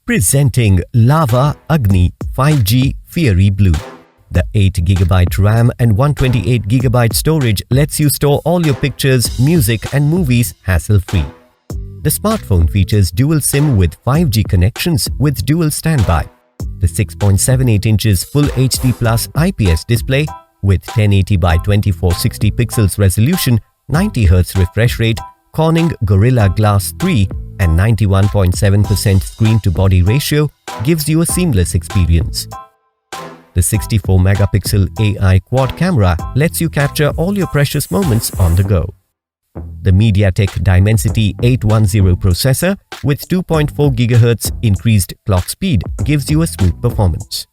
Presenting Lava AGNI 5G Fiery Blue. The 8GB RAM and 128GB storage lets you store all your pictures, music and movies hassle-free. The smartphone features dual SIM with 5G connections with dual standby. The 6.78 inches Full HD Plus IPS display with 1080 by 2460 pixels resolution, 90Hz refresh rate, Corning Gorilla Glass 3 and 91.7% screen-to-body ratio gives you a seamless experience. The 64-megapixel AI quad camera lets you capture all your precious moments on the go. The MediaTek Dimensity 810 processor with 2.4 GHz increased clock speed gives you a smooth performance.